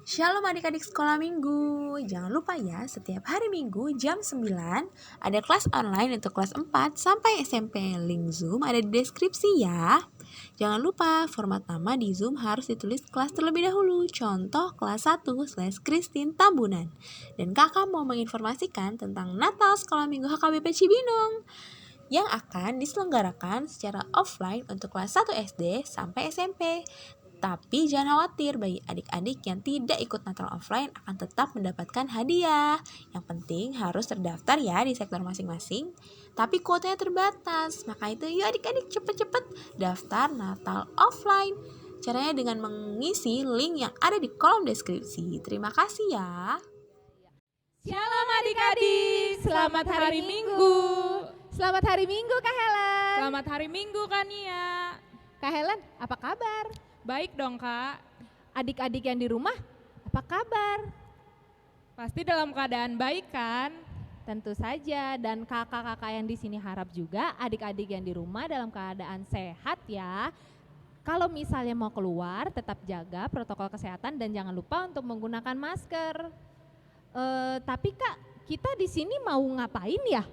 Shalom adik-adik sekolah minggu. Jangan lupa ya, setiap hari minggu jam 9 ada kelas online untuk kelas 4 sampai SMP. Link Zoom ada di deskripsi ya. Jangan lupa, format nama di Zoom harus ditulis kelas terlebih dahulu. Contoh kelas 1/Christine Tambunan. Dan kakak mau menginformasikan tentang Natal Sekolah Minggu HKBP Cibinong yang akan diselenggarakan secara offline untuk kelas 1 SD sampai SMP. Tapi jangan khawatir, bagi adik-adik yang tidak ikut Natal offline akan tetap mendapatkan hadiah. Yang penting harus terdaftar ya di sektor masing-masing. Tapi kuotanya terbatas, maka itu yuk adik-adik cepet-cepet daftar Natal offline. Caranya dengan mengisi link yang ada di kolom deskripsi. Terima kasih ya. Shalom adik-adik, selamat hari Minggu. Selamat hari Minggu Kak Helen. Selamat hari Minggu Kak Nia. Kak Helen, apa kabar? Baik dong Kak. Adik-adik yang di rumah, apa kabar? Pasti dalam keadaan baik kan? Tentu saja, dan kakak-kakak yang di sini harap juga adik-adik yang di rumah dalam keadaan sehat ya. Kalau misalnya mau keluar, tetap jaga protokol kesehatan dan jangan lupa untuk menggunakan masker. Tapi Kak, kita di sini mau ngapain ya?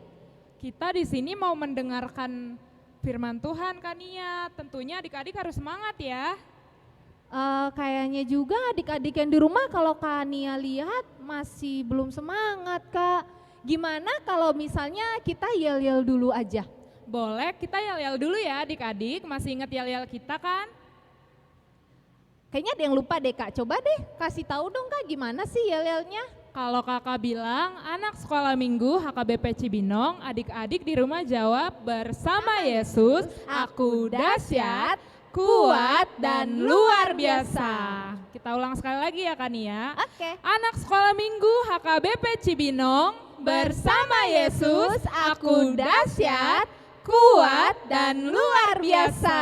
Kita di sini mau mendengarkan firman Tuhan Kak Nia. Tentunya adik-adik harus semangat ya. Kayaknya juga adik-adik yang di rumah kalau Kak Nia lihat masih belum semangat Kak. Gimana kalau misalnya kita yel-yel dulu aja? Boleh, kita yel-yel dulu ya adik-adik. Masih ingat yel-yel kita kan? Kayaknya ada yang lupa deh Kak, coba deh kasih tahu dong Kak gimana sih yel-yelnya? Kalau kakak bilang anak sekolah minggu HKBP Cibinong, adik-adik di rumah jawab bersama Yesus, aku dahsyat, kuat dan luar biasa. Kita ulang sekali lagi ya Kak Nia. Oke. Anak sekolah minggu HKBP Cibinong, bersama Yesus, aku dahsyat, kuat dan luar biasa.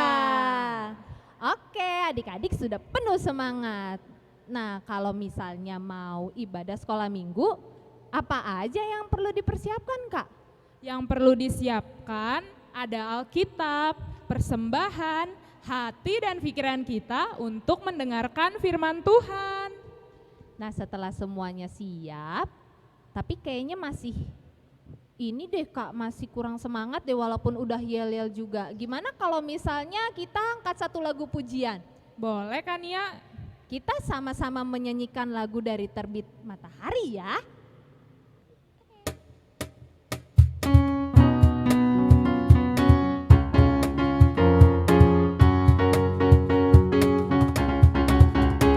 Oke, adik-adik sudah penuh semangat. Nah, kalau misalnya mau ibadah sekolah minggu, apa aja yang perlu dipersiapkan Kak? Yang perlu disiapkan ada Alkitab, persembahan, hati dan pikiran kita untuk mendengarkan firman Tuhan. Nah, setelah semuanya siap, tapi kayaknya masih ini deh Kak, masih kurang semangat deh walaupun udah yel-yel juga. Gimana kalau misalnya kita angkat satu lagu pujian? Boleh kan ya? Kita sama-sama menyanyikan lagu dari Terbit Matahari ya.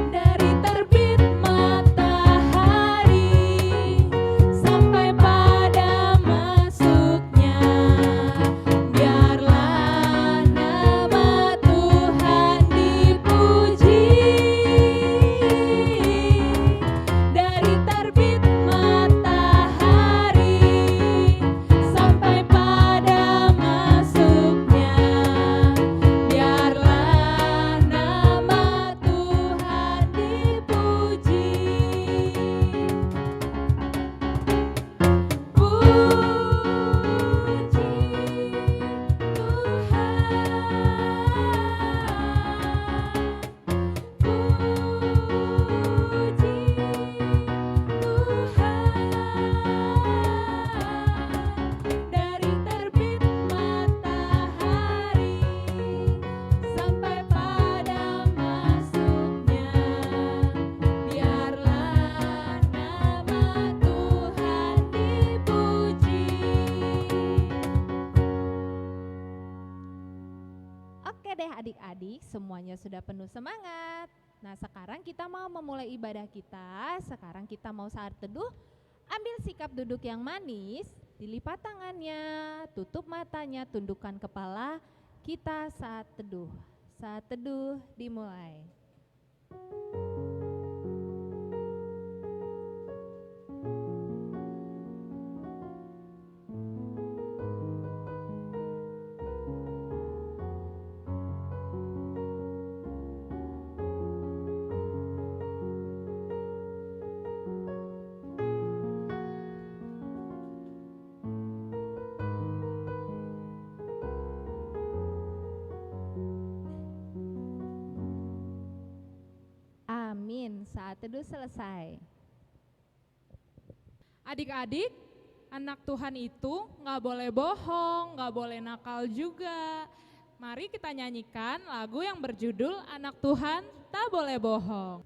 Dari terbit matahari sampai pada masuknya, biarlah nama Tuhan dipuji. Dari terbit matahari sampai pada masuknya, biarlah nama Tuhan dipuji. Dari terbit matahari sampai pada masuknya, biarlah nama Tuhan dipuji. Oke deh adik-adik, semuanya sudah penuh semangat. Nah, sekarang kita mau memulai ibadah kita. Sekarang kita mau saat teduh. Ambil sikap duduk yang manis, dilipat tangannya, tutup matanya, tundukkan kepala. Kita saat teduh. Saat teduh dimulai. saat teduh selesai. Adik-adik, anak Tuhan itu nggak boleh bohong, nggak boleh nakal juga. Mari kita nyanyikan lagu yang berjudul Anak Tuhan Tak Boleh Bohong.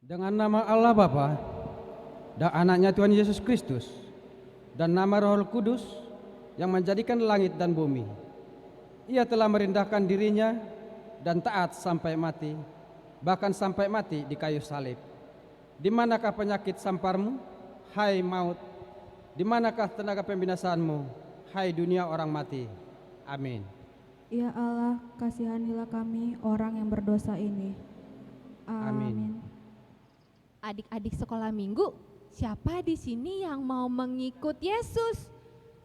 Dengan nama Allah Bapa dan anaknya Tuhan Yesus Kristus dan nama Roh Kudus yang menjadikan langit dan bumi. Ia telah merendahkan dirinya dan taat sampai mati, bahkan sampai mati di kayu salib. Di manakah penyakit samparmu, hai maut? Di manakah tenaga pembinasaanmu, hai dunia orang mati? Amin. Ya Allah, kasihanilah kami orang yang berdosa ini. Amin. Adik-adik sekolah minggu, siapa di sini yang mau mengikut Yesus?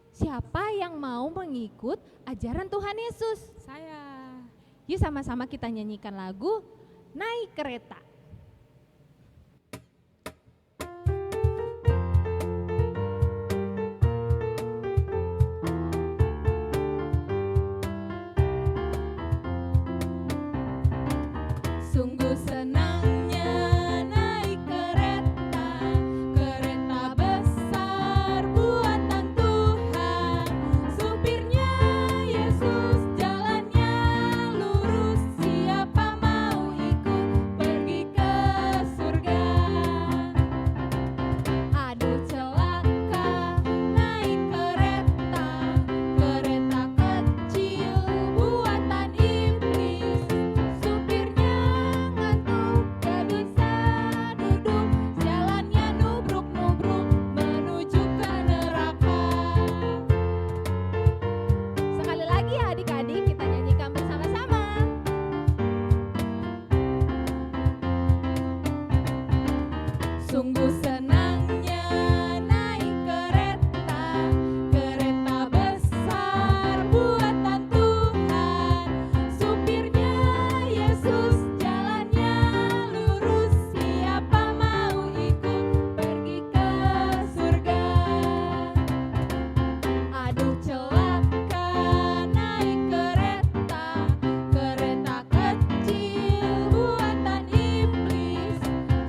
Siapa yang mau mengikut ajaran Tuhan Yesus? Saya. Yuk sama-sama kita nyanyikan lagu Naik Kereta. Sungguh senangnya naik kereta, kereta besar buatan Tuhan. Supirnya Yesus, jalannya lurus. Siapa mau ikut pergi ke surga? Aduh celaka naik kereta, kereta kecil buatan iblis. Supirnya ngantuk, gak bisa duduk, jalannya nubruk-nubruk menuju ke neraka. Sekali lagi ya adik-adik, kita nyanyikan bersama-sama. Sungguh senangnya naik kereta, kereta besar buatan Tuhan. Supirnya Yesus, jalannya lurus. Siapa mau ikut pergi ke surga? Aduh celaka naik kereta, kereta kecil buatan iblis.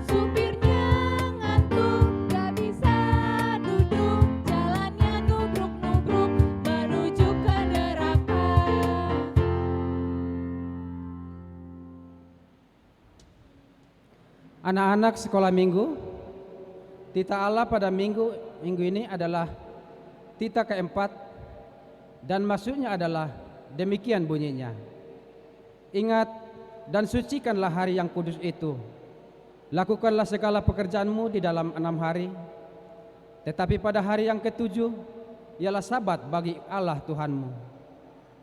Supirnya ngantuk, gak bisa duduk, jalannya nubruk-nubruk menuju ke neraka. Anak-anak sekolah minggu, tita Allah pada minggu ini adalah tita keempat dan maksudnya adalah demikian bunyinya. Ingat dan sucikanlah hari yang kudus itu. Lakukanlah segala pekerjaanmu di dalam 6 hari. Tetapi pada hari yang ketujuh ialah sabat bagi Allah Tuhanmu.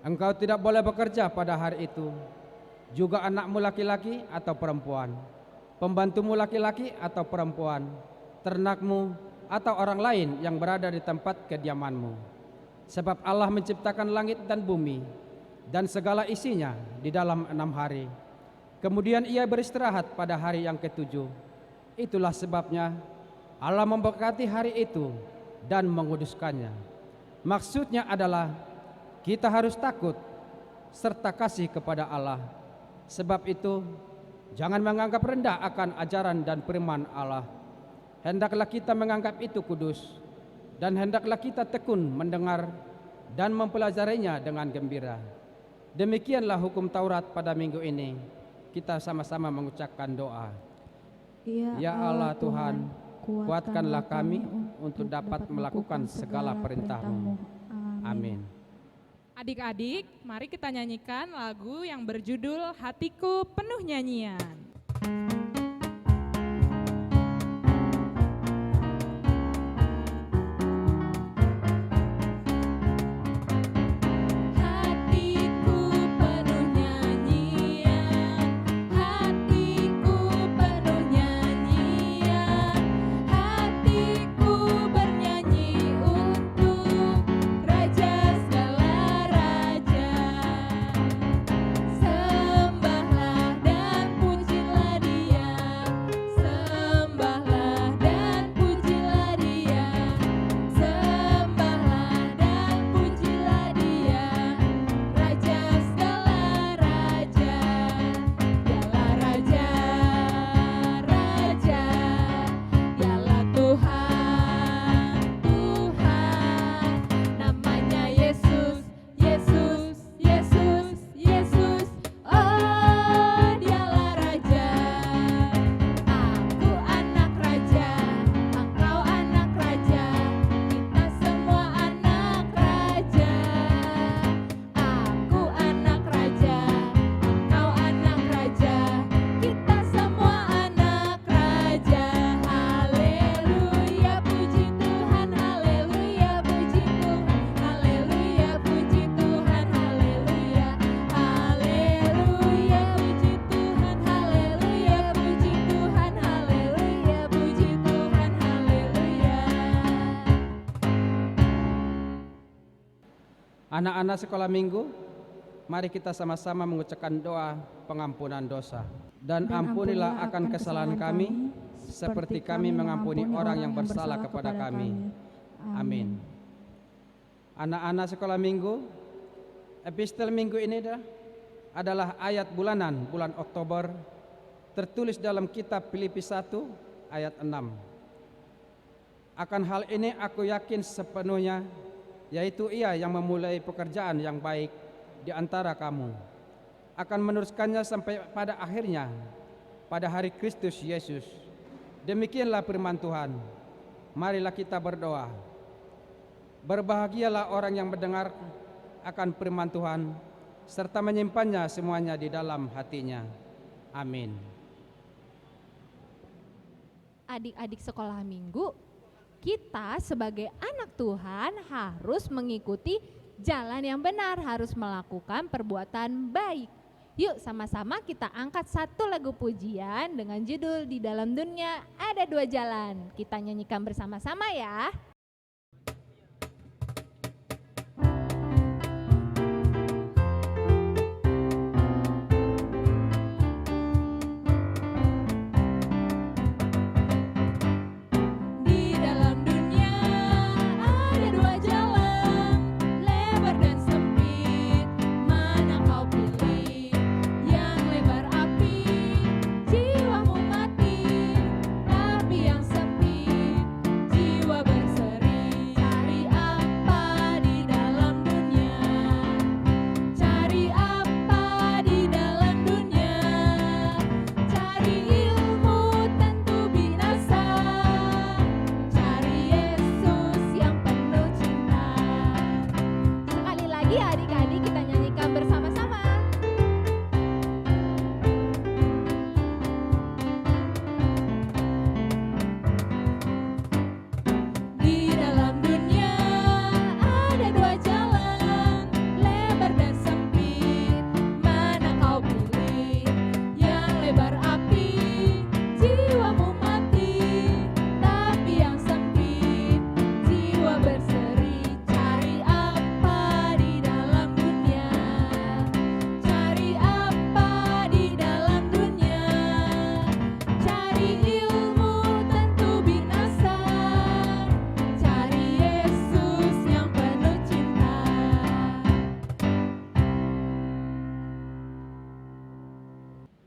Engkau tidak boleh bekerja pada hari itu, juga anakmu laki-laki atau perempuan, pembantumu laki-laki atau perempuan, ternakmu atau orang lain yang berada di tempat kediamanmu. Sebab Allah menciptakan langit dan bumi dan segala isinya di dalam 6 hari. Kemudian ia beristirahat pada hari yang ketujuh. Itulah sebabnya Allah memberkati hari itu dan menguduskannya. Maksudnya adalah kita harus takut serta kasih kepada Allah. Sebab itu, jangan menganggap rendah akan ajaran dan firman Allah. Hendaklah kita menganggap itu kudus, dan hendaklah kita tekun mendengar dan mempelajarinya dengan gembira. Demikianlah hukum Taurat pada minggu ini. Kita sama-sama mengucapkan doa. Ya Allah Tuhan, kuatkanlah kami untuk dapat melakukan segala perintah-Mu. Amin. Adik-adik, mari kita nyanyikan lagu yang berjudul Hatiku Penuh Nyanyian. Anak-anak sekolah minggu, mari kita sama-sama mengucapkan doa pengampunan dosa. Dan ampunilah akan kesalahan kami, seperti kami mengampuni orang yang bersalah kepada kami. Amin. Anak-anak sekolah minggu, epistel minggu ini adalah ayat bulanan, bulan Oktober, tertulis dalam kitab Filipi 1 ayat 6. Akan hal ini aku yakin sepenuhnya, yaitu Ia yang memulai pekerjaan yang baik di antara kamu akan meneruskannya sampai pada akhirnya pada hari Kristus Yesus. Demikianlah firman Tuhan. Marilah kita berdoa. Berbahagialah orang yang mendengar akan firman Tuhan serta menyimpannya semuanya di dalam hatinya. Amin. Adik-adik sekolah minggu, kita sebagai anak Tuhan harus mengikuti jalan yang benar, harus melakukan perbuatan baik. Yuk sama-sama kita angkat satu lagu pujian dengan judul Di Dalam Dunia Ada Dua Jalan. Kita nyanyikan bersama-sama ya. Jiwamu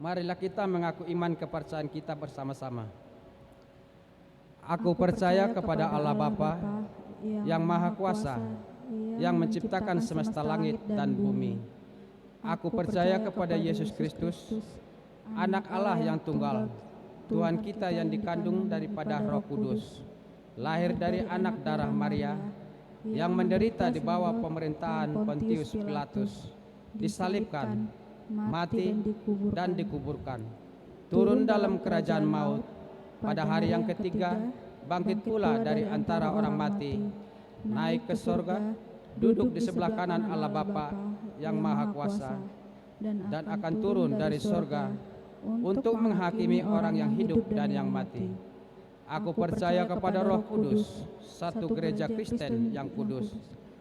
Marilah kita mengaku iman kepercayaan kita bersama-sama. Aku percaya kepada Allah Bapa yang Maha Kuasa, yang menciptakan semesta langit dan bumi. Aku percaya kepada Yesus Kristus, Anak Allah yang tunggal, Tuhan kita yang dikandung daripada Roh Kudus, lahir dari anak darah Maria, yang menderita di bawah pemerintahan Pontius Pilatus, disalibkan, mati, dan dikuburkan, turun dalam kerajaan maut, pada hari yang ketiga bangkit pula dari antara orang mati, naik ke sorga, duduk di sebelah kanan Allah Bapa yang Maha Kuasa, dan akan turun dari sorga untuk menghakimi orang yang hidup dan yang mati. Aku percaya kepada Roh Kudus, satu gereja Kristen yang kudus,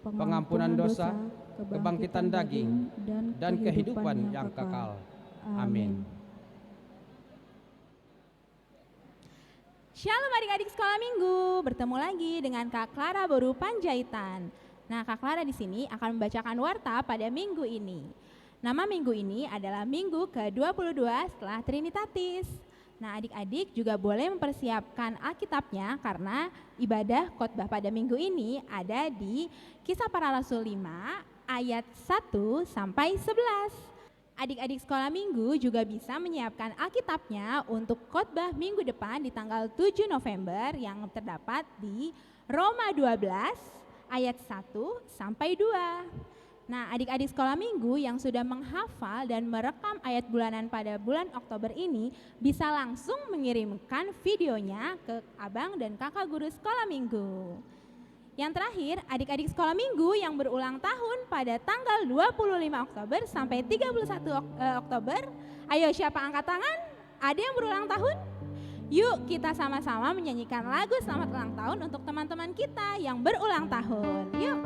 pengampunan dosa, kebangkitan daging, dan kehidupan yang kekal. Amin. Shalom adik-adik sekolah minggu, bertemu lagi dengan Kak Clara Boru Panjaitan. Nah, Kak Clara di sini akan membacakan warta pada minggu ini. Nama minggu ini adalah minggu ke-22 setelah Trinitatis. Nah, adik-adik juga boleh mempersiapkan Alkitabnya karena ibadah khotbah pada minggu ini ada di Kisah Para Rasul 5 ayat 1 sampai 11. Adik-adik sekolah minggu juga bisa menyiapkan Alkitabnya untuk khotbah minggu depan di tanggal 7 November yang terdapat di Roma 12 ayat 1 sampai 2. Nah, adik-adik sekolah minggu yang sudah menghafal dan merekam ayat bulanan pada bulan Oktober ini bisa langsung mengirimkan videonya ke abang dan kakak guru sekolah minggu. Yang terakhir, adik-adik sekolah minggu yang berulang tahun pada tanggal 25 Oktober sampai 31 Oktober, ayo siapa angkat tangan? Ada yang berulang tahun? Yuk kita sama-sama menyanyikan lagu selamat ulang tahun untuk teman-teman kita yang berulang tahun. Yuk.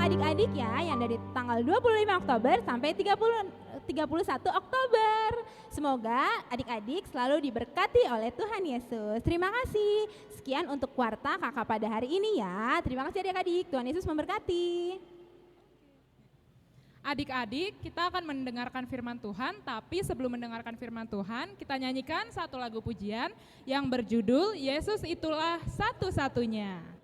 Adik-adik ya yang dari tanggal 25 Oktober sampai 31 Oktober. Semoga adik-adik selalu diberkati oleh Tuhan Yesus. Terima kasih. Sekian untuk warta kakak pada hari ini ya. Terima kasih adik-adik. Tuhan Yesus memberkati. Adik-adik, kita akan mendengarkan firman Tuhan, tapi sebelum mendengarkan firman Tuhan, kita nyanyikan satu lagu pujian yang berjudul Yesus Itulah Satu-Satunya. Haleluya.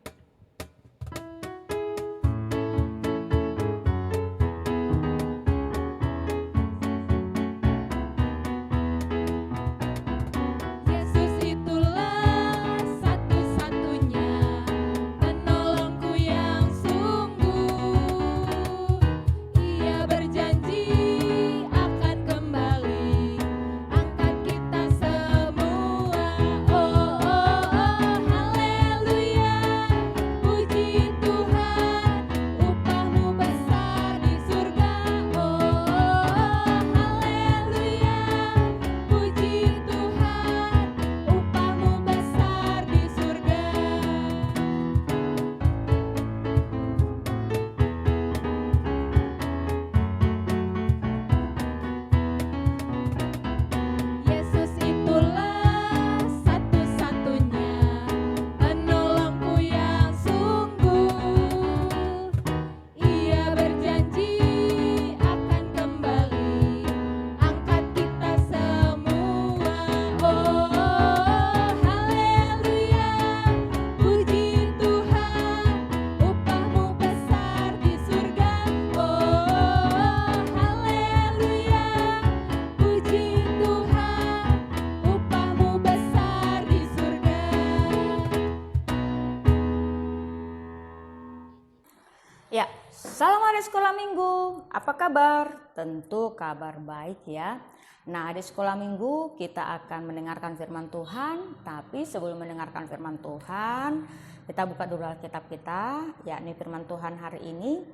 Salam adik sekolah minggu, apa kabar? Tentu kabar baik ya. Nah, adik sekolah minggu kita akan mendengarkan firman Tuhan. Tapi sebelum mendengarkan firman Tuhan, kita buka dulu Alkitab kita, yakni firman Tuhan hari ini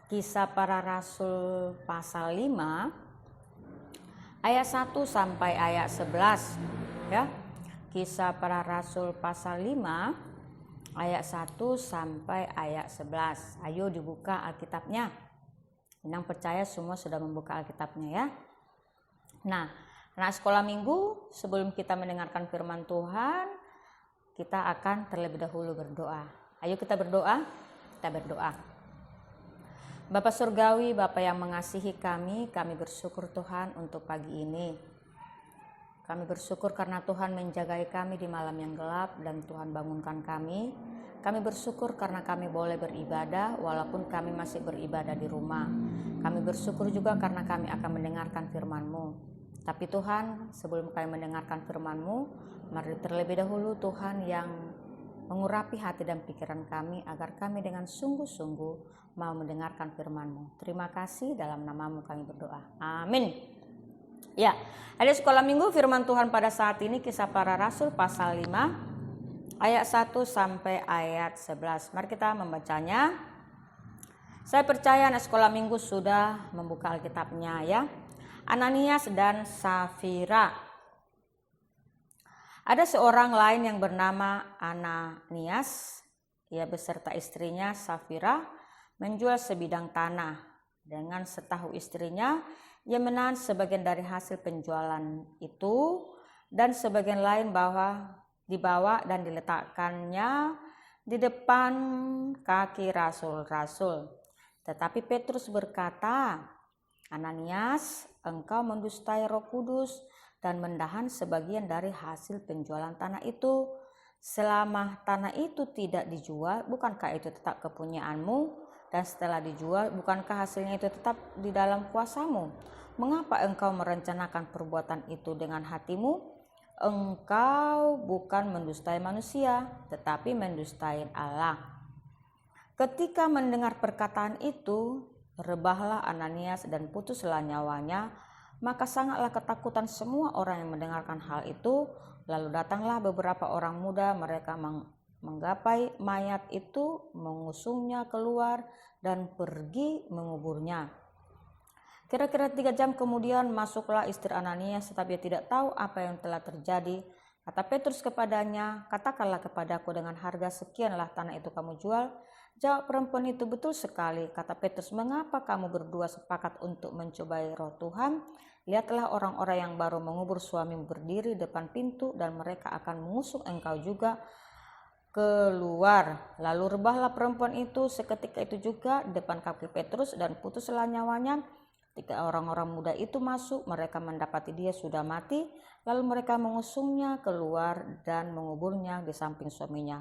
Kisah Para Rasul pasal 5 ayat 1 sampai ayat 11 ya. Kisah Para Rasul pasal 5 ayat 1 sampai ayat 11. Ayo dibuka Alkitabnya. Yang percaya semua sudah membuka Alkitabnya ya. Nah, anak sekolah minggu, sebelum kita mendengarkan firman Tuhan, kita akan terlebih dahulu berdoa. Ayo kita berdoa. Kita berdoa. Bapa Surgawi, Bapa yang mengasihi kami bersyukur Tuhan untuk pagi ini. Kami bersyukur karena Tuhan menjagai kami di malam yang gelap dan Tuhan bangunkan kami. Kami bersyukur karena kami boleh beribadah walaupun kami masih beribadah di rumah. Kami bersyukur juga karena kami akan mendengarkan firman-Mu. Tapi Tuhan, sebelum kami mendengarkan firman-Mu, mari terlebih dahulu Tuhan yang mengurapi hati dan pikiran kami agar kami dengan sungguh-sungguh mau mendengarkan firman-Mu. Terima kasih, dalam nama-Mu kami berdoa. Amin. Ya, adik sekolah minggu, firman Tuhan pada saat ini Kisah Para Rasul pasal 5 ayat 1 sampai ayat 11. Mari kita membacanya. Saya percaya anak sekolah minggu sudah membuka Alkitabnya ya. Ananias dan Safira. Ada seorang lain yang bernama Ananias. Ia beserta istrinya Safira menjual sebidang tanah. Dengan setahu istrinya, ia menahan sebagian dari hasil penjualan itu dan sebagian lain dibawa dan diletakkannya di depan kaki rasul-rasul. Tetapi Petrus berkata, Ananias, engkau mendustai Roh Kudus dan menahan sebagian dari hasil penjualan tanah itu. Selama tanah itu tidak dijual, bukankah itu tetap kepunyaanmu? Dan setelah dijual, bukankah hasilnya itu tetap di dalam kuasamu? Mengapa engkau merencanakan perbuatan itu dengan hatimu? Engkau bukan mendustai manusia, tetapi mendustai Allah. Ketika mendengar perkataan itu, rebahlah Ananias dan putuslah nyawanya. Maka sangatlah ketakutan semua orang yang mendengarkan hal itu. Lalu datanglah beberapa orang muda, mereka menggapai mayat itu, mengusungnya keluar dan pergi menguburnya. Kira-kira 3 jam kemudian masuklah istri Ananias, tetapi dia tidak tahu apa yang telah terjadi. Kata Petrus kepadanya, katakanlah kepadaku dengan harga sekianlah tanah itu kamu jual. Jawab perempuan itu, betul sekali. Kata Petrus, mengapa kamu berdua sepakat untuk mencobai Roh Tuhan? Lihatlah orang-orang yang baru mengubur suamimu berdiri depan pintu dan mereka akan mengusung engkau juga keluar. Lalu rebahlah perempuan itu seketika itu juga di depan kaki Petrus dan putuslah nyawanya. Ketika orang-orang muda itu masuk, mereka mendapati dia sudah mati. Lalu mereka mengusungnya keluar dan menguburnya di samping suaminya.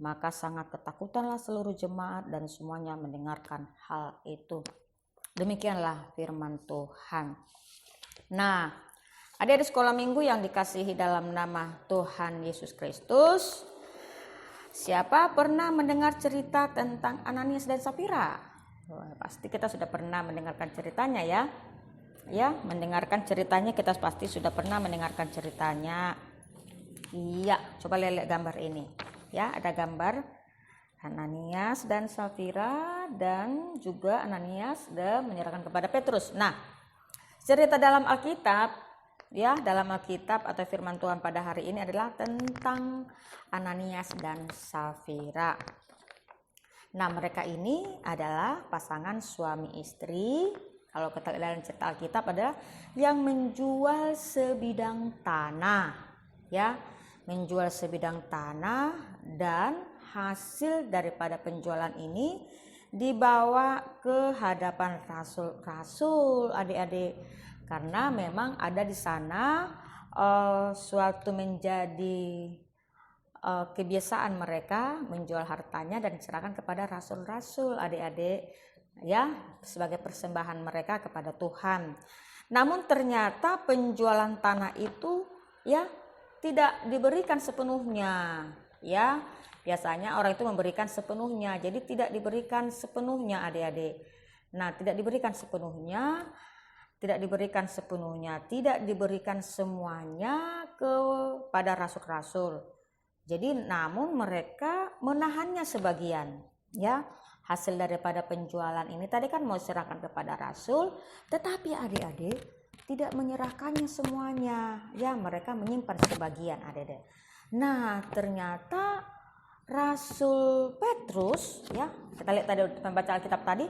Maka sangat ketakutanlah seluruh jemaat dan semuanya mendengarkan hal itu. Demikianlah firman Tuhan. Nah, adik-adik sekolah minggu yang dikasihi dalam nama Tuhan Yesus Kristus, siapa pernah mendengar cerita tentang Ananias dan Safira? Pasti kita sudah pernah mendengarkan ceritanya ya. Ya, mendengarkan ceritanya kita pasti sudah pernah mendengarkan ceritanya. Iya, coba lihat gambar ini. Ya, ada gambar Ananias dan Safira dan juga Ananias menyerahkan kepada Petrus. Nah, cerita dalam Alkitab ya, dalam Alkitab atau firman Tuhan pada hari ini adalah tentang Ananias dan Safira. Nah, mereka ini adalah pasangan suami istri. Kalau kita lihat dalam cerita Alkitab adalah yang menjual sebidang tanah, ya, menjual sebidang tanah dan hasil daripada penjualan ini dibawa ke hadapan rasul-rasul, adik-adik, karena memang ada di sana suatu menjadi kebiasaan mereka menjual hartanya dan diserahkan kepada rasul-rasul, adik-adik, ya, sebagai persembahan mereka kepada Tuhan. Namun ternyata penjualan tanah itu ya tidak diberikan sepenuhnya, ya. Biasanya orang itu memberikan sepenuhnya, jadi tidak diberikan sepenuhnya, adik-adik. Nah, tidak diberikan sepenuhnya, tidak diberikan semuanya kepada rasul-rasul. Jadi namun mereka menahannya sebagian, ya. Hasil daripada penjualan ini tadi kan mau serahkan kepada rasul, tetapi adik-adik tidak menyerahkannya semuanya, ya. Mereka menyimpan sebagian, adik-adik. Nah, ternyata Rasul Petrus, ya, kita lihat tadi membaca Alkitab tadi,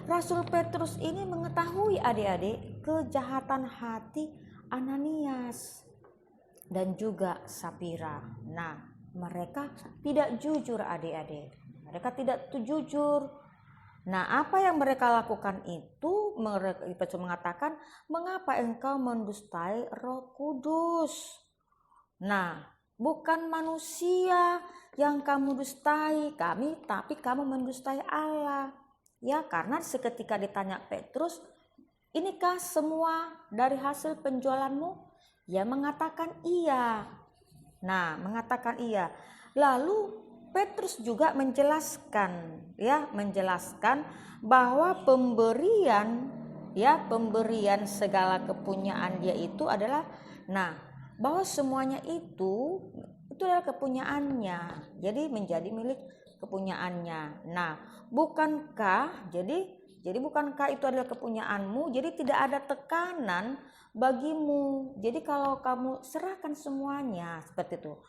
Rasul Petrus ini mengetahui adik-adik kejahatan hati Ananias dan juga Sapira. Nah, mereka tidak jujur adik-adik. Mereka tidak jujur. Nah, apa yang mereka lakukan itu, Petrus mengatakan, mengapa engkau mendustai Roh Kudus? Nah, bukan manusia yang kamu dustai kami, tapi kamu mendustai Allah. Ya, karena seketika ditanya Petrus, inikah semua dari hasil penjualanmu? Ya, mengatakan iya. Nah, mengatakan iya. Lalu Petrus juga menjelaskan, ya, menjelaskan bahwa pemberian segala kepunyaan dia itu adalah, nah, bahwa semuanya itu adalah kepunyaannya, jadi menjadi milik kepunyaannya. Nah, bukankah bukankah itu adalah kepunyaanmu, jadi tidak ada tekanan bagimu, jadi kalau kamu serahkan semuanya seperti itu.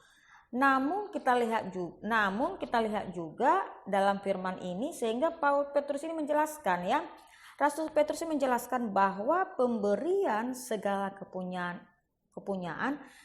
Namun kita lihat juga dalam firman ini, sehingga Petrus ini menjelaskan, ya, Rasul Petrus ini menjelaskan bahwa pemberian segala kepunyaan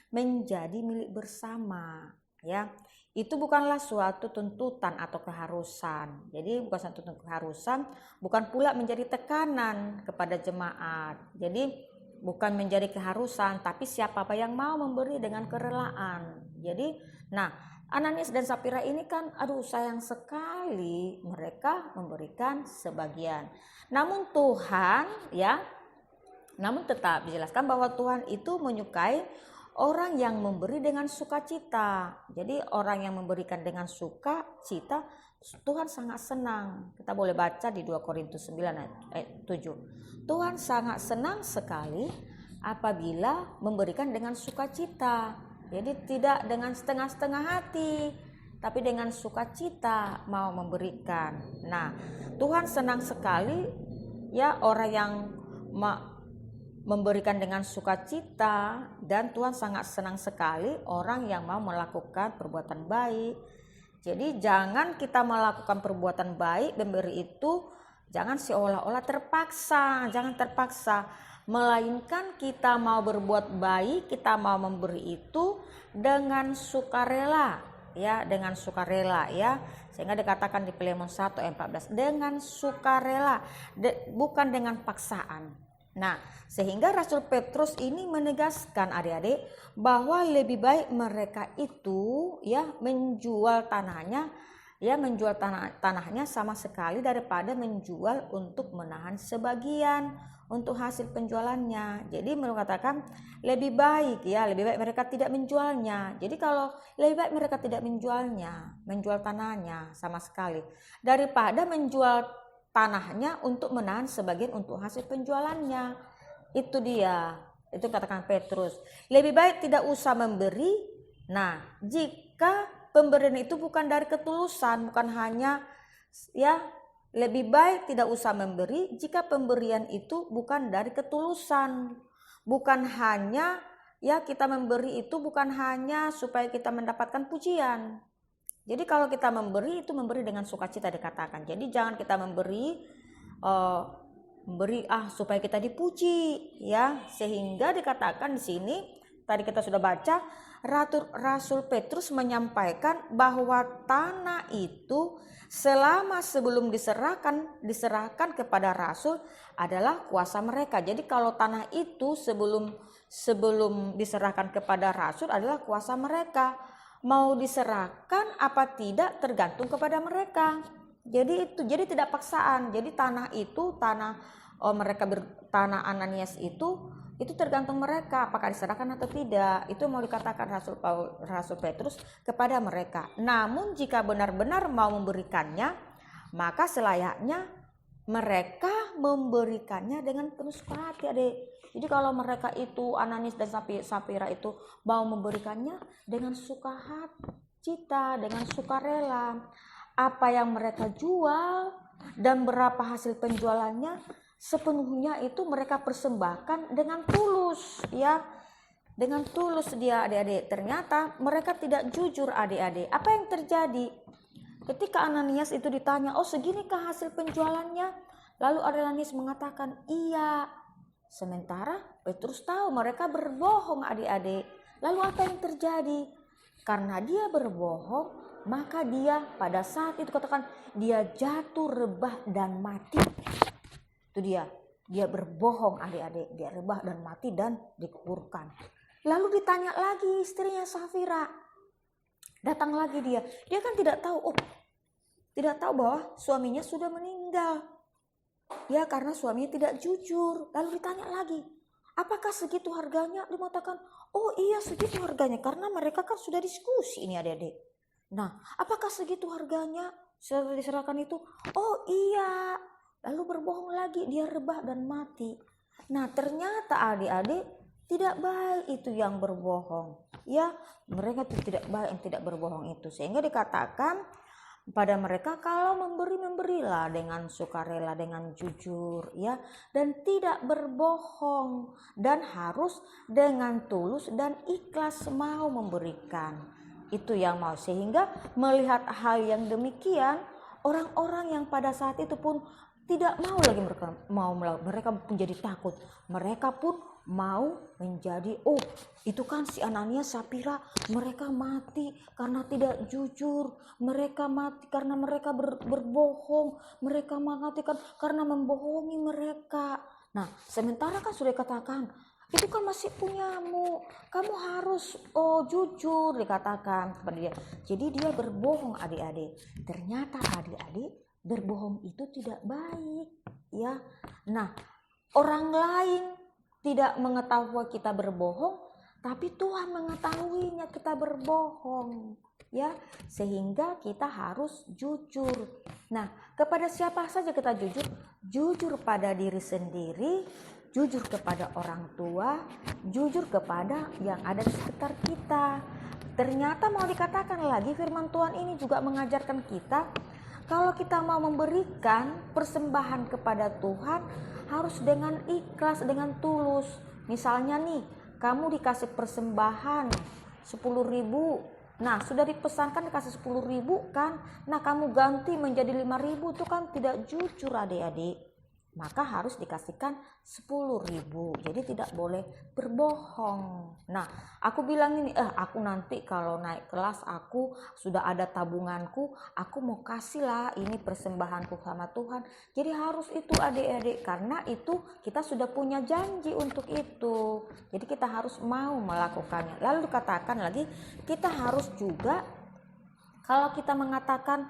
menjadi milik bersama, ya. Itu bukanlah suatu tuntutan atau keharusan. Jadi bukan suatu keharusan, bukan pula menjadi tekanan kepada jemaat. Jadi bukan menjadi keharusan, tapi siapa yang mau memberi dengan kerelaan. Jadi, nah, Ananias dan Sapira ini kan, aduh sayang sekali mereka memberikan sebagian. Namun tetap dijelaskan bahwa Tuhan itu menyukai orang yang memberi dengan sukacita. Jadi orang yang memberikan dengan sukacita, Tuhan sangat senang. Kita boleh baca di 2 Korintus 9 ayat 7. Tuhan sangat senang sekali apabila memberikan dengan sukacita. Jadi tidak dengan setengah-setengah hati, tapi dengan sukacita mau memberikan. Nah, Tuhan senang sekali, ya, orang yang memberikan dengan sukacita, dan Tuhan sangat senang sekali orang yang mau melakukan perbuatan baik. Jadi jangan kita melakukan perbuatan baik, memberi itu jangan seolah-olah terpaksa, jangan terpaksa, melainkan kita mau berbuat baik, kita mau memberi itu dengan sukarela, ya, dengan sukarela, ya. Sehingga dikatakan di Filemon 1 ayat 14, dengan sukarela, bukan dengan paksaan. Nah, sehingga Rasul Petrus ini menegaskan adik-adik bahwa lebih baik mereka itu, ya, menjual tanahnya sama sekali daripada menjual untuk menahan sebagian untuk hasil penjualannya. Jadi mengatakan lebih baik mereka tidak menjualnya. Jadi kalau lebih baik mereka tidak menjual tanahnya sama sekali daripada menjual tanahnya untuk menahan sebagian untuk hasil penjualannya. Itu katakan Petrus. Lebih baik tidak usah memberi. Nah, jika pemberian itu bukan dari ketulusan, bukan hanya, ya, lebih baik tidak usah memberi jika pemberian itu bukan dari ketulusan. Bukan hanya, ya, kita memberi itu bukan hanya supaya kita mendapatkan pujian. Jadi kalau kita memberi itu memberi dengan sukacita dikatakan. Jadi jangan kita memberi supaya kita dipuji, ya. Sehingga dikatakan di sini tadi kita sudah baca, Rasul Petrus menyampaikan bahwa tanah itu sebelum diserahkan kepada rasul adalah kuasa mereka. Jadi kalau tanah itu sebelum diserahkan kepada rasul adalah kuasa mereka. Mau diserahkan apa tidak tergantung kepada mereka. Jadi tidak paksaan. Jadi tanah Ananias itu tergantung mereka apakah diserahkan atau tidak. Itu mau dikatakan Rasul Petrus kepada mereka. Namun jika benar-benar mau memberikannya, maka selayaknya mereka memberikannya dengan penuh suka hati, adik. Jadi kalau mereka itu, Ananias dan Safira itu mau memberikannya dengan suka hati cita, dengan sukarela. Apa yang mereka jual dan berapa hasil penjualannya sepenuhnya itu mereka persembahkan dengan tulus, ya. Dengan tulus dia, adik-adik. Ternyata mereka tidak jujur, adik-adik. Apa yang terjadi? Ketika Ananias itu ditanya, oh seginikah hasil penjualannya? Lalu Ananias mengatakan, iya. Sementara Petrus tahu mereka berbohong, adik-adik. Lalu apa yang terjadi? Karena dia berbohong, maka dia pada saat itu katakan dia jatuh rebah dan mati. Itu dia berbohong, adik-adik. Dia rebah dan mati dan dikuburkan. Lalu ditanya lagi istrinya Safira. Datang lagi dia kan tidak tahu, tidak tahu bahwa suaminya sudah meninggal. Ya, karena suaminya tidak jujur. Lalu ditanya lagi, apakah segitu harganya? Dia mengatakan, oh iya segitu harganya, karena mereka kan sudah diskusi ini, adik-adik. Nah, apakah segitu harganya? Setelah diserahkan itu, oh iya. Lalu berbohong lagi, dia rebah dan mati. Nah, ternyata adik-adik tidak baik itu yang berbohong. Ya, mereka itu tidak baik yang tidak berbohong itu. Sehingga dikatakan pada mereka, kalau memberilah dengan sukarela, dengan jujur, ya, dan tidak berbohong, dan harus dengan tulus dan ikhlas mau memberikan. Itu yang mau. Sehingga melihat hal yang demikian, orang-orang yang pada saat itu pun tidak mau lagi mereka menjadi takut. Mereka pun mau menjadi, itu kan si Ananias, Safira, mereka mati karena tidak jujur, mereka mati karena mereka berbohong, mereka mati karena membohongi mereka. Nah, sementara kan sudah katakan, itu kan masih punyamu, kamu harus jujur, dikatakan kepada dia. Jadi dia berbohong, adik-adik. Ternyata adik-adik, berbohong itu tidak baik, ya. Nah, orang lain tidak mengetahui kita berbohong, tapi Tuhan mengetahuinya kita berbohong, ya. Sehingga kita harus jujur. Nah, kepada siapa saja kita jujur? Jujur pada diri sendiri, jujur kepada orang tua, jujur kepada yang ada di sekitar kita. Ternyata mau dikatakan lagi, firman Tuhan ini juga mengajarkan kita, kalau kita mau memberikan persembahan kepada Tuhan, harus dengan ikhlas, dengan tulus. Misalnya nih, kamu dikasih persembahan 10.000. Nah, sudah dipesankan dikasih 10.000 kan. Nah, kamu ganti menjadi 5.000, itu kan tidak jujur, adik-adik. Maka harus dikasihkan 10.000. Jadi tidak boleh berbohong. Nah, aku bilang ini, aku nanti kalau naik kelas, aku sudah ada tabunganku, aku mau kasih lah ini persembahanku sama Tuhan. Jadi harus itu, adik-adik, karena itu kita sudah punya janji untuk itu. Jadi kita harus mau melakukannya. Lalu dikatakan lagi, kita harus juga, kalau kita mengatakan,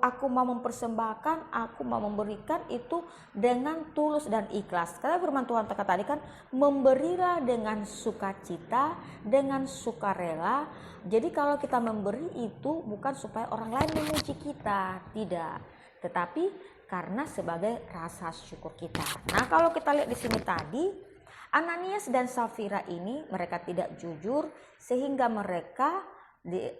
aku mau mempersembahkan, aku mau memberikan, itu dengan tulus dan ikhlas. Karena firman Tuhan tadi kan, memberilah dengan sukacita, dengan sukarela. Jadi kalau kita memberi itu bukan supaya orang lain memuji kita, tidak. Tetapi karena sebagai rasa syukur kita. Nah, kalau kita lihat di sini tadi, Ananias dan Safira ini mereka tidak jujur, sehingga mereka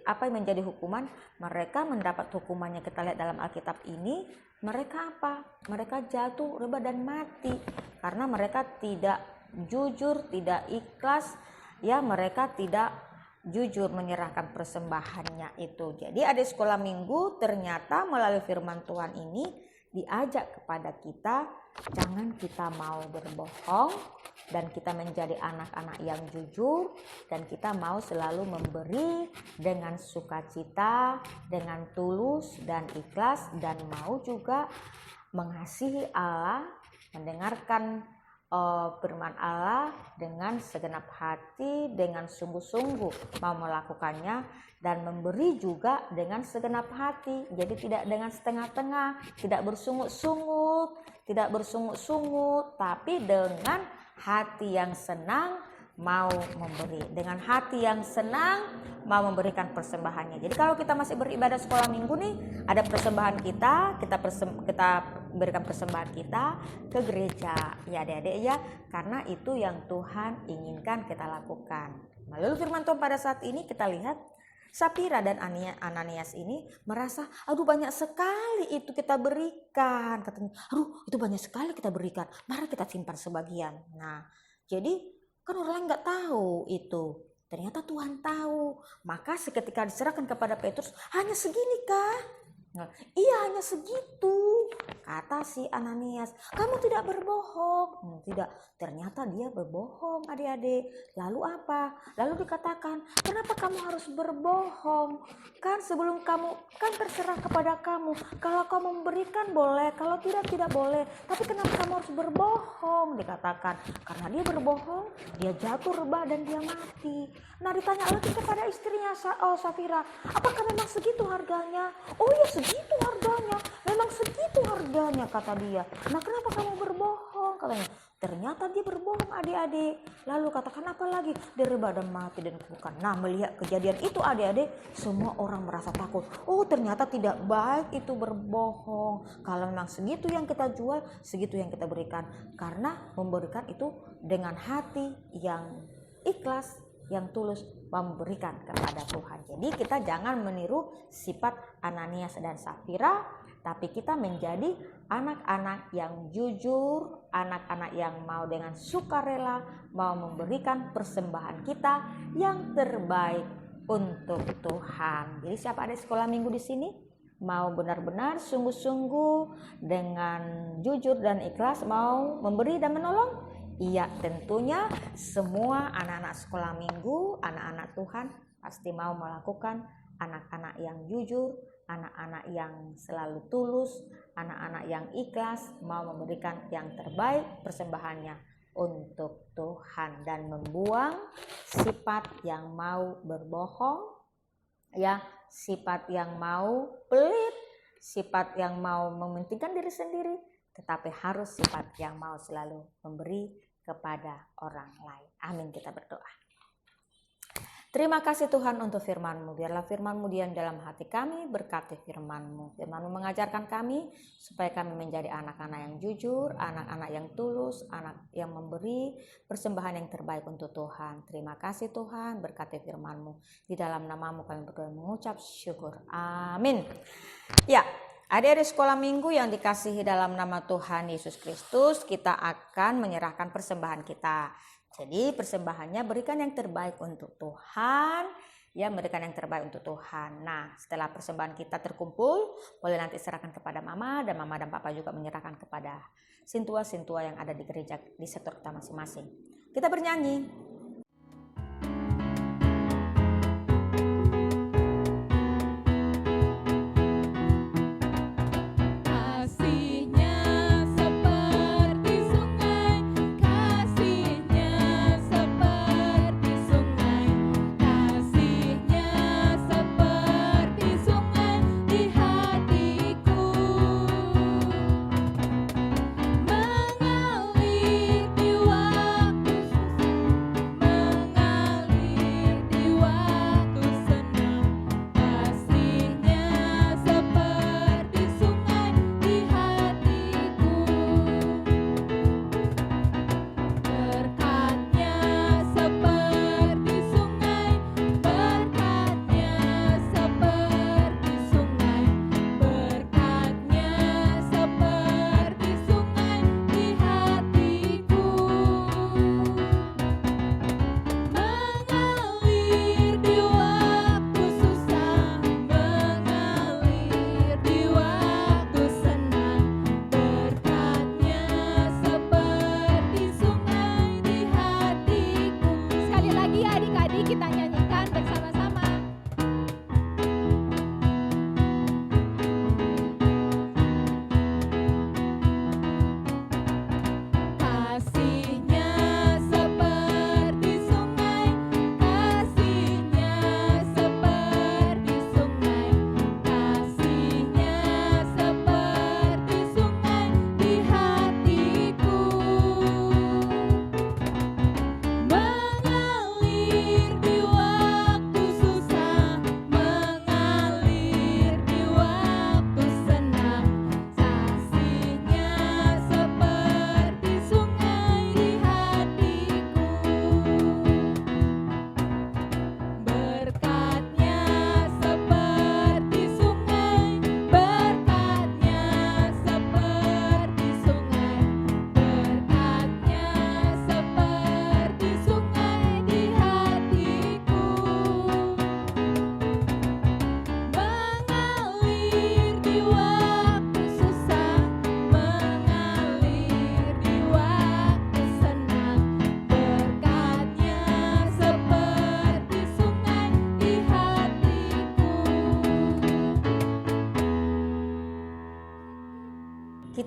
apa yang menjadi hukuman? Mereka mendapat hukumannya, kita lihat dalam Alkitab ini, mereka apa? Mereka jatuh, rebah dan mati karena mereka tidak jujur, tidak ikhlas, ya, mereka tidak jujur menyerahkan persembahannya itu. Jadi adik sekolah minggu, ternyata melalui firman Tuhan ini diajak kepada kita, jangan kita mau berbohong, dan kita menjadi anak-anak yang jujur, dan kita mau selalu memberi dengan sukacita, dengan tulus dan ikhlas, dan mau juga mengasihi Allah, mendengarkan firman Allah dengan segenap hati, dengan sungguh-sungguh mau melakukannya, dan memberi juga dengan segenap hati. Jadi tidak dengan setengah-tengah, tidak bersungut-sungut, tapi dengan hati yang senang, mau memberi, dengan hati yang senang mau memberikan persembahannya. Jadi kalau kita masih beribadah sekolah minggu nih, ada persembahan kita berikan persembahan kita ke gereja ya adik-adik ya, karena itu yang Tuhan inginkan kita lakukan. Lalu firman Tuhan pada saat ini kita lihat Safira dan Ananias ini merasa, aduh banyak sekali itu kita berikan. Katanya, aduh itu banyak sekali kita berikan, mari kita simpan sebagian. Nah jadi kan orang lain gak tahu itu. Ternyata Tuhan tahu. Maka seketika diserahkan kepada Petrus, hanya segini kah? Nah, iya hanya segitu. Kata si Ananias, kamu tidak berbohong. Tidak, ternyata dia berbohong adik-adik. Lalu apa? Lalu dikatakan, kenapa kamu harus berbohong? Kan sebelum kamu, kan terserah kepada kamu. Kalau kamu memberikan boleh, kalau tidak boleh. Tapi kenapa kamu harus berbohong? Dikatakan, karena dia berbohong, dia jatuh rebah dan dia mati. Nah ditanya lagi kepada istrinya Safira, apakah memang segitu harganya? Oh iya segitu harganya, memang segitu harganya kata dia. Nah kenapa kamu berbohong? Katanya. Ternyata dia berbohong adik-adik. Lalu katakan apa lagi? Dia rebah dan mati dan bukan. Nah melihat kejadian itu adik-adik, semua orang merasa takut. Oh ternyata tidak baik itu berbohong. Kalau memang segitu yang kita jual, segitu yang kita berikan. Karena memberikan itu dengan hati yang ikhlas, yang tulus memberikan kepada Tuhan. Jadi kita jangan meniru sifat Ananias dan Safira, tapi kita menjadi anak-anak yang jujur, anak-anak yang mau dengan sukarela mau memberikan persembahan kita yang terbaik untuk Tuhan. Jadi siapa ada sekolah minggu di sini mau benar-benar sungguh-sungguh dengan jujur dan ikhlas mau memberi dan menolong? Iya, tentunya semua anak-anak sekolah minggu, anak-anak Tuhan pasti mau melakukan, anak-anak yang jujur, anak-anak yang selalu tulus, anak-anak yang ikhlas mau memberikan yang terbaik persembahannya untuk Tuhan dan membuang sifat yang mau berbohong, ya, sifat yang mau pelit, sifat yang mau mementingkan diri sendiri, tetapi harus sifat yang mau selalu memberi kepada orang lain. Amin, kita berdoa. Terima kasih Tuhan untuk firman-Mu. Biarlah firman-Mu diam dalam hati kami, berkati firman-Mu. Firman-Mu mengajarkan kami supaya kami menjadi anak-anak yang jujur, anak-anak yang tulus, anak yang memberi persembahan yang terbaik untuk Tuhan. Terima kasih Tuhan, berkati firman-Mu. Di dalam nama-Mu kami berdoa mengucap syukur. Amin. Ya, adik-adik sekolah minggu yang dikasihi dalam nama Tuhan Yesus Kristus, kita akan menyerahkan persembahan kita. Jadi persembahannya berikan yang terbaik untuk Tuhan, ya berikan yang terbaik untuk Tuhan. Nah setelah persembahan kita terkumpul, boleh nanti serahkan kepada mama dan papa juga menyerahkan kepada sintua-sintua yang ada di gereja di sektor kita masing-masing. Kita bernyanyi.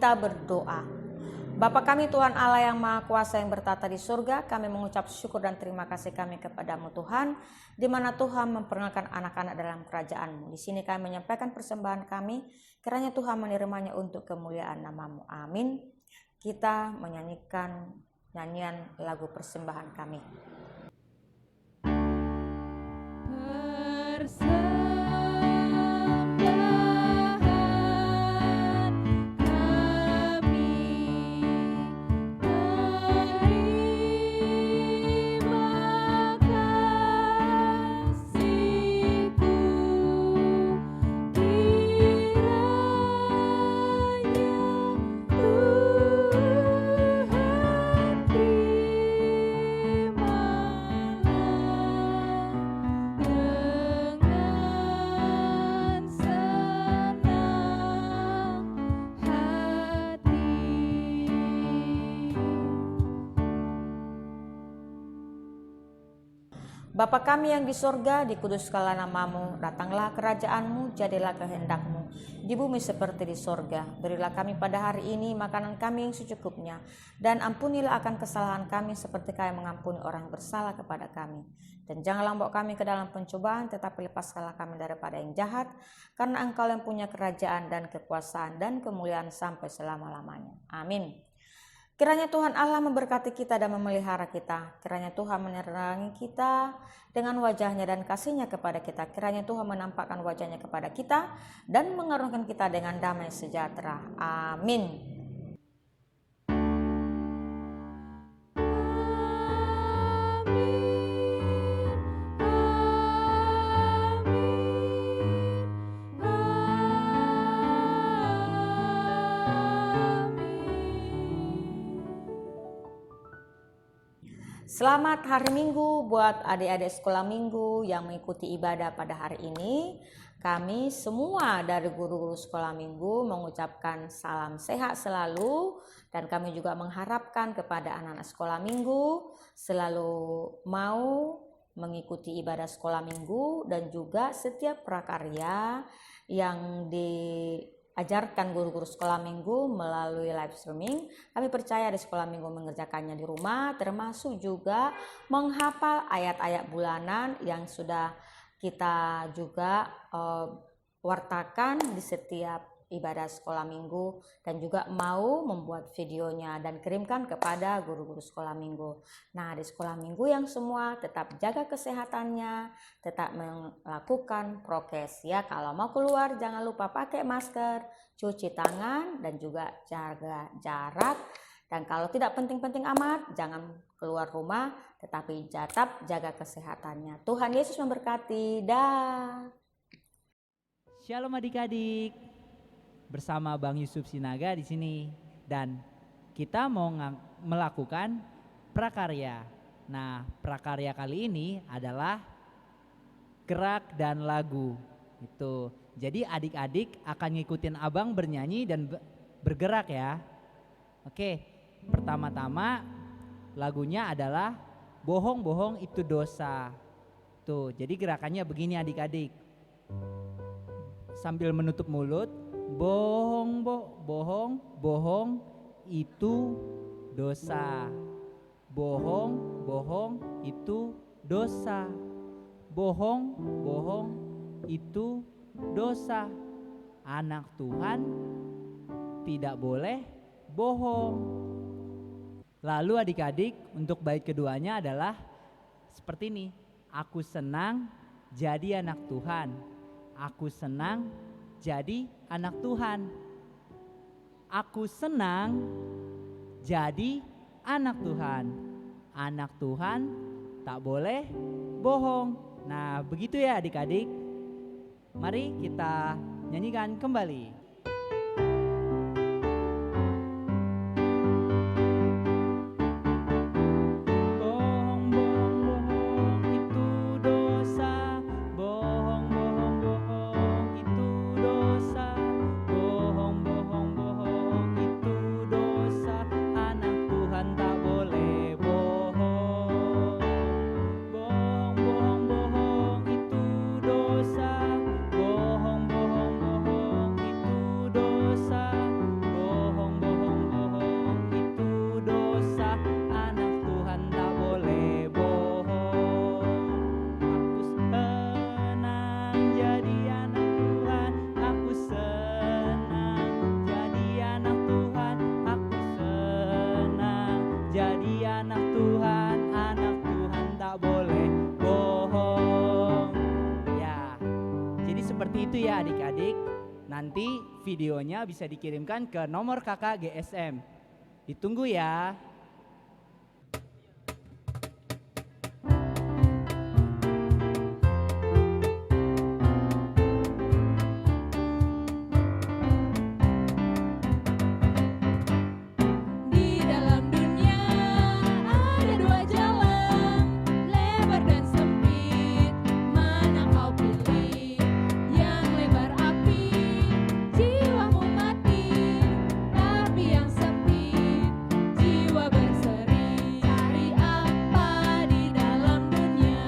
Kita berdoa. Bapa kami Tuhan Allah yang Maha Kuasa yang bertata di surga, kami mengucap syukur dan terima kasih kami kepadamu Tuhan, di mana Tuhan memperkenalkan anak-anak dalam kerajaan-Mu. Di sini kami menyampaikan persembahan kami, kiranya Tuhan menerimanya untuk kemuliaan nama-Mu. Amin. Kita menyanyikan nyanyian lagu persembahan kami. Bapa kami yang di sorga, dikuduskanlah nama-Mu, datanglah kerajaan-Mu, jadilah kehendak-Mu, di bumi seperti di sorga. Berilah kami pada hari ini makanan kami yang secukupnya, dan ampunilah akan kesalahan kami seperti kami mengampuni orang yang bersalah kepada kami. Dan janganlah membawa kami ke dalam pencobaan, tetapi lepaskanlah kami daripada yang jahat, karena Engkau yang punya kerajaan dan kekuasaan dan kemuliaan sampai selama-lamanya. Amin. Kiranya Tuhan Allah memberkati kita dan memelihara kita. Kiranya Tuhan menerangi kita dengan wajahnya dan kasih-Nya kepada kita. Kiranya Tuhan menampakkan wajahnya kepada kita dan mengaruniakan kita dengan damai sejahtera. Amin. Selamat hari Minggu buat adik-adik sekolah minggu yang mengikuti ibadah pada hari ini. Kami semua dari guru-guru sekolah minggu mengucapkan salam sehat selalu, dan kami juga mengharapkan kepada anak-anak sekolah minggu selalu mau mengikuti ibadah sekolah minggu dan juga setiap prakarya yang diajarkan guru-guru sekolah minggu melalui live streaming. Kami percaya di sekolah minggu mengerjakannya di rumah, termasuk juga menghafal ayat-ayat bulanan yang sudah kita juga wartakan di setiap ibadah sekolah minggu, dan juga mau membuat videonya dan kirimkan kepada guru-guru sekolah minggu. Nah, di sekolah minggu yang semua tetap jaga kesehatannya, tetap melakukan prokes ya. Kalau mau keluar jangan lupa pakai masker, cuci tangan, dan juga jaga jarak. Dan kalau tidak penting-penting amat, jangan keluar rumah, tetapi tetap jaga kesehatannya. Tuhan Yesus memberkati. Dah. Shalom adik-adik. Bersama Bang Yusuf Sinaga di sini, dan kita mau melakukan prakarya. Nah, prakarya kali ini adalah gerak dan lagu. Itu. Jadi adik-adik akan ngikutin Abang bernyanyi dan bergerak ya. Oke, pertama-tama lagunya adalah bohong-bohong itu dosa. Tuh, jadi gerakannya begini adik-adik. Sambil menutup mulut, bohong itu dosa. Bohong itu dosa. Bohong itu dosa. Anak Tuhan tidak boleh bohong. Lalu adik-adik, untuk bait keduanya adalah seperti ini. Aku senang jadi anak Tuhan. Aku senang jadi anak Tuhan. Aku senang jadi anak Tuhan. Anak Tuhan tak boleh bohong. Nah, begitu ya adik-adik. Mari kita nyanyikan kembali. gitu ya adik-adik. Nanti videonya bisa dikirimkan ke nomor kakak GSM. Ditunggu ya. Di dalam dunia ada dua jalan, lebar dan sempit. Mana kau pilih? Yang lebar api, jiwamu mati. Tapi yang sempit, jiwa berseri. Cari apa di dalam dunia?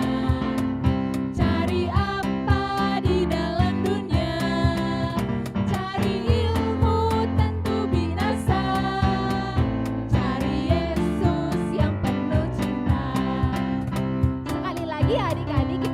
Cari apa di dalam dunia? Cari ilmu tentu binasa. Cari Yesus yang penuh cinta. Sekali lagi adik-adik kita